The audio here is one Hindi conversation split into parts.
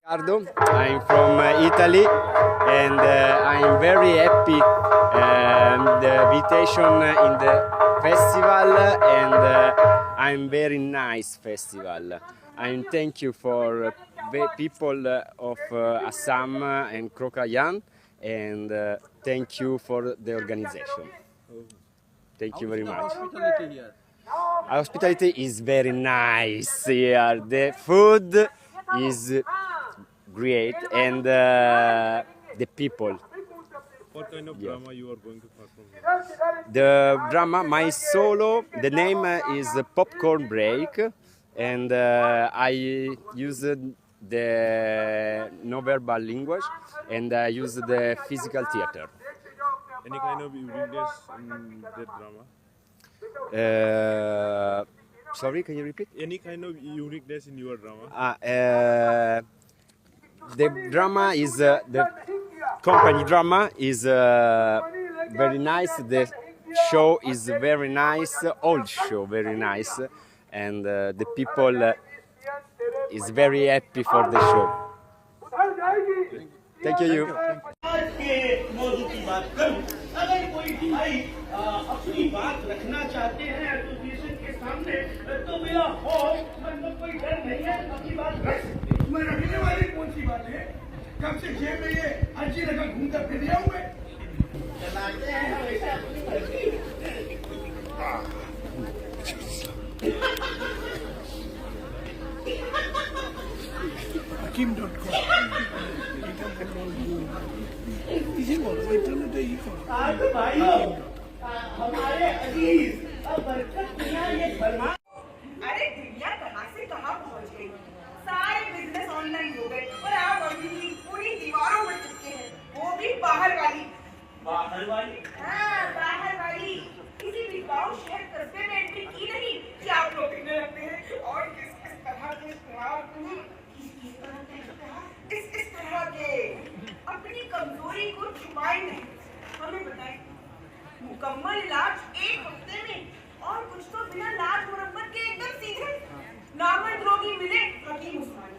Riccardo, I'm from Italy and I'm very happy the invitation in the festival and I'm very nice festival. And thank you for the people of Assam and Krokayan and thank you for the organization. Thank you very much. Hospitality here. Hospitality is very nice here. The food is great and the people. What kind of drama you are going to perform here? The drama, my solo, the name is Popcorn Break and I use the non-verbal language and I use the physical theater. Any kind of uniqueness in that drama? Sorry, can you repeat? Any kind of uniqueness in your drama? The drama is the company drama is very nice. The show is very nice. Old show very nice, and the people is very happy for the show. Thank you. आज के मौजू की बात करूं, अगर कोई भाई अपनी बात रखना चाहते हैं एसोसिएशन के सामने तो मेरा खौफ मतलब कोई डर नहीं है, अपनी बात रख सकते हैं। मैं रखने वाली कौन सी बात है? कब से जेब में ये अर्जी रखा घूमता फिर रहा हूँ मैं। चलाते हैं हमेशा अपनी मर्जी। आज भाइयों हमारे अजीज अब बरकत मियां ये फरमान। अरे दुनिया कहाँ से कहाँ पहुँच गई। सारे बिजनेस ऑनलाइन हो गए और आप अभी भी पूरी दीवारों पर चिपके हैं, वो भी बाहर वाली। बाहर वाली? हाँ, बाहर वाली। किसी भी गांव शहर कस्बे में एंट्री की नहीं कि आप लोग कितने लगते हैं और किस तरह के इस तरह के अपनी कमजोरी को छुपाए नहीं। हमें बताएं, मुकम्मल इलाज एक हफ्ते में और कुछ तो बिना लाज मुरम्मत के एकदम सीधे। नॉर्मल रोगी मिले हकीम उस्मानी।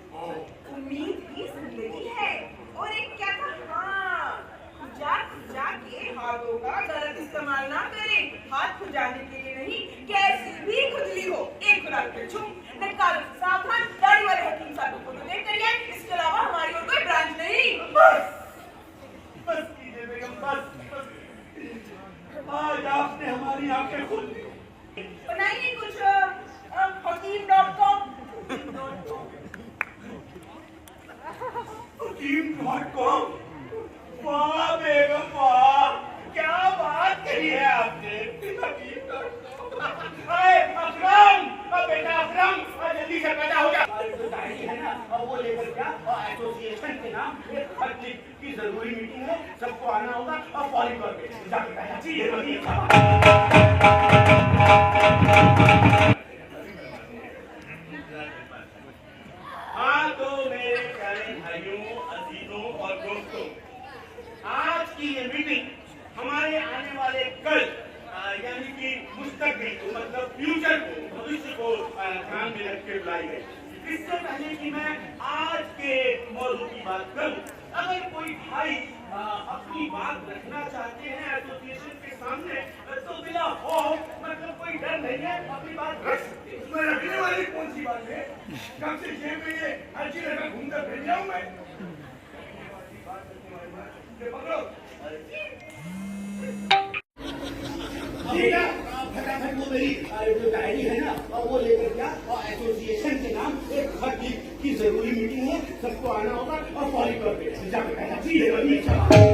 उम्मीद ही जिंदगी है। और एक क्या था, हाँ, खुजा के हाथों का गलत इस्तेमाल ना करें। हाथ खुजाने के लिए नहीं, कैसी भी खुजली हो एक खुराक पे छू निकाल सावधान। दाढ़ी वाले हकीम साहब को देख करिए, इसके अलावा हमारी और कोई ब्रांच नहीं। बस कीजिए बेगम, बस। आज आपने हमारी आंखें खोल दी। बनाइए कुछ हकीम.com। हकीम.com। वाह बेगम वाह, क्या बात कही है आपने। हकीम.com। अरे अकरम, बेटा अकरम, जल्दी से पैदा हो जा। जो डायरी है ना, वो लेकर क्या एसोसिएशन के नाम एक खत की जरूरी मीटिंग है, सबको आना होगा और फॉलो करके जाकर पैदा चाहिए। हाँ तो मेरे प्यारे भाइयों, अजीजों और दोस्तों, आज की ये मीटिंग हमारे आने वाले कल यानी कि मुस्तकबिल मतलब फ्यूचर को, भविष्य को ध्यान में रख के बुलाई गई। इससे पहले कि मैं आज के मौजू की बात करूं, अगर कोई भाई अपनी बात रखना चाहते हैं एसोसिएशन के सामने तो बिना खौफ मतलब कोई डर नहीं है, अपनी बात रख सकते हैं। मैं रखने वाली कौन सी बात है? कब से जेब में ये अर्जी रखा घूमता फिर रहा हूँ मैं। पकड़ो। फटाफट वो मेरी जो डायरी है ना, वो लेकर क्या एसोसिएशन के नाम एक खत की जरूरी मीटिंग है, सबको आना होगा और फॉलो करके जाकर